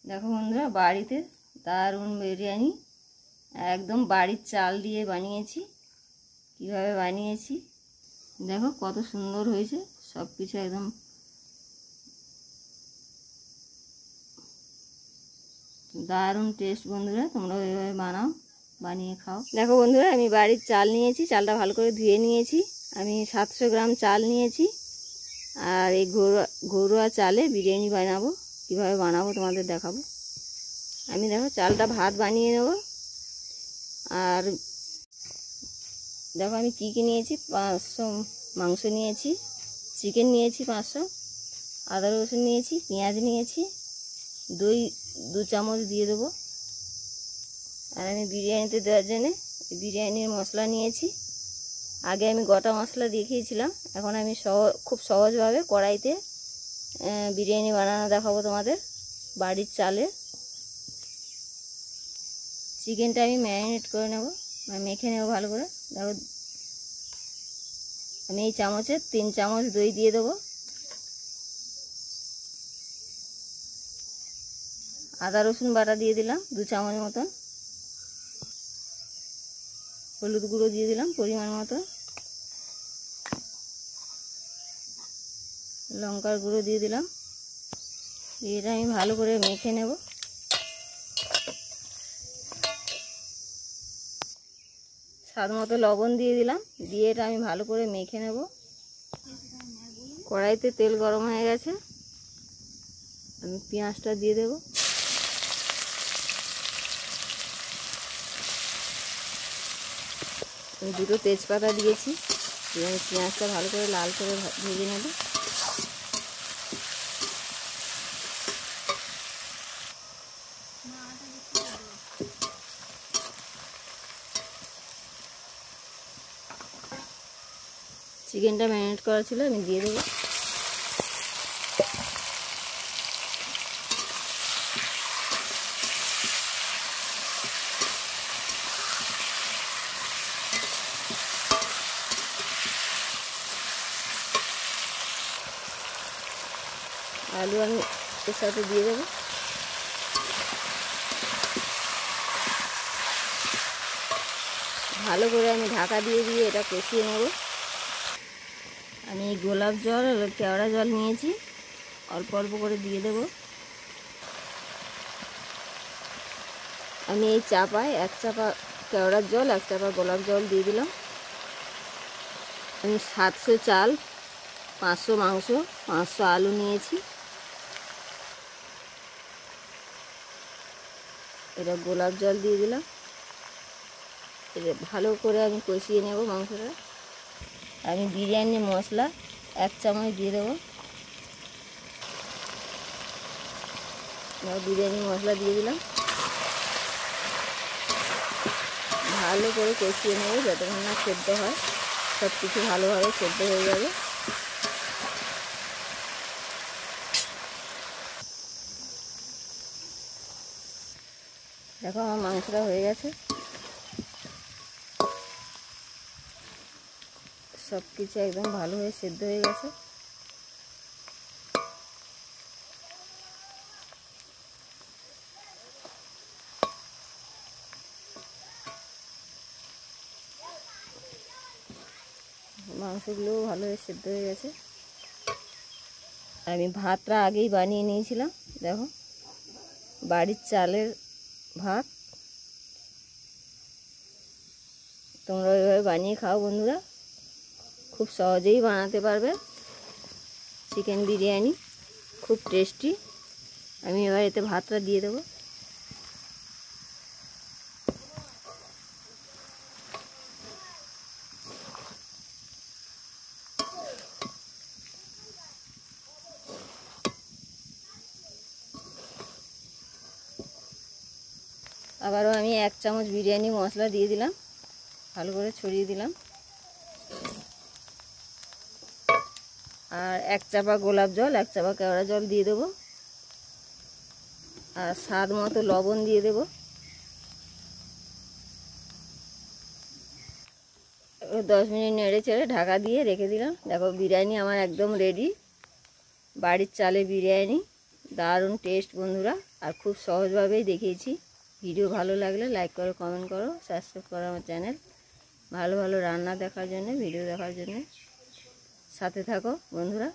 দেখো বন্ধুরা, বাড়িতে দারুণ বিরিয়ানি একদম বাড়ির চাল দিয়ে বানিয়েছি। কিভাবে বানিয়েছি দেখো, কত সুন্দর হয়েছে। সব কিছু একদম দারুণ টেস্ট। বন্ধুরা তোমরা এইভাবে বানাও, বানিয়ে খাও। দেখো বন্ধুরা, আমি বাড়ির চাল নিয়েছি, চালটা ভালো করে ধুয়ে নিয়েছি। আমি 700 গ্রাম চাল নিয়েছি। আর এই ঘরোয়া চালে বিরিয়ানি বানাবো। কিভাবে বানাবো তোমাদের দেখাবো। আমি দেখো চালটা ভাত বানিয়ে নেব। আর দেখো আমি কী কী নিয়েছি। 500 মাংস নিয়েছি, চিকেন নিয়েছি 500, আদা রসুন নিয়েছি, পেঁয়াজ নিয়েছি, দই 2 চামচ দিয়ে দেবো। আর আমি বিরিয়ানিতে দেওয়ার জন্যে বিরিয়ানির মশলা নিয়েছি। আগে আমি গোটা মশলা দেখিয়েছিলাম, এখন আমি খুব সহজভাবে কড়াইতে বিরিয়ানি বানানো দেখাবো তোমাদের। বাড়ির চালে চিকেনটা আমি ম্যারিনেট করে নেব, মেখে নেব ভালো করে। দেখো আমি এই চামচে 3 চামচ দই দিয়ে দেবো। আদা রসুন বাটা দিয়ে দিলাম 2 চামচ মতন। হলুদ গুঁড়ো দিয়ে দিলাম পরিমাণ মতো। লঙ্কার গুঁড়ো দিয়ে দিলাম। এটা আমি ভালো করে মেখে নেব। স্বাদ মতো লবণ দিয়ে দিলাম, দিয়ে এটা আমি ভালো করে মেখে নেব। কড়াইতে তেল গরম হয়ে গেছে, আমি পেঁয়াজটা দিয়ে দেব। আমি 2টো তেজপাতা দিয়েছি, আমি পেঁয়াজটা ভালো করে লাল করে ভেজে নেব। চিকেনটা ম্যারিনেট করা ছিল, আমি দিয়ে দেবো। আলু আমি এর সাথে দিয়ে দেবো। ভালো করে আমি ঢাকা দিয়ে এটা কষিয়ে নেব। আমি গোলাপ জল আর কেওড়া জল নিয়েছি, অল্প অল্প করে দিয়ে দেব। আমি এই চাপায় 1 চাপা কেওড়ার জল, 1 চাপা গোলাপ জল দিয়ে দিলাম। আমি 700 চাল, 500 মাংস, 500 আলু নিয়েছি। এটা গোলাপ জল দিয়ে দিলাম। এটা ভালো করে আমি কষিয়ে নেব মাংসটা। আমি বিরিয়ানি মশলা 1 চামচ দিয়ে দেবো। বিরিয়ানি মশলা দিয়ে দিলাম। ভালো করে কষিয়ে নেব যতক্ষণ না সেদ্ধ হয়। সব কিছু ভালোভাবে সেদ্ধ হয়ে যাবে। দেখো আমার মাংসটা হয়ে গেছে। সব কিছু একদম ভালো হয়ে সেদ্ধ হয়ে গেছে। মাংসগুলোও ভালো হয়ে সেদ্ধ হয়ে গেছে। আমি ভাতটা আগেই বানিয়ে নিয়েছিলাম। দেখো বাড়ির চালের ভাত। তোমরা ওইভাবে বানিয়ে খাও বন্ধুরা, খুব সহজেই বানাতে পারবে চিকেন বিরিয়ানি, খুব টেস্টি। আমি এবার এতে ভাতটা দিয়ে দেবো। আবারও আমি 1 চামচ বিরিয়ানি মশলা দিয়ে দিলাম, ভালো করে ছড়িয়ে দিলাম। আর 1 চাপা গোলাপ জল, 1 চাপা কেওড়া জল দিয়ে দেবো। আর স্বাদ মতো লবণ দিয়ে দেবো। 10 মিনিট নেড়ে চেড়ে ঢাকা দিয়ে রেখে দিলাম। দেখো বিরিয়ানি আমার একদম রেডি। বাড়ির চালে বিরিয়ানি, দারুণ টেস্ট বন্ধুরা। আর খুব সহজভাবেই দেখিয়েছি। ভিডিও ভালো লাগলে লাইক করো, কমেন্ট করো, সাবস্ক্রাইব করো আমার চ্যানেল। ভালো ভালো রান্না দেখার জন্য, ভিডিও দেখার জন্য সাথে থাকো বন্ধুরা।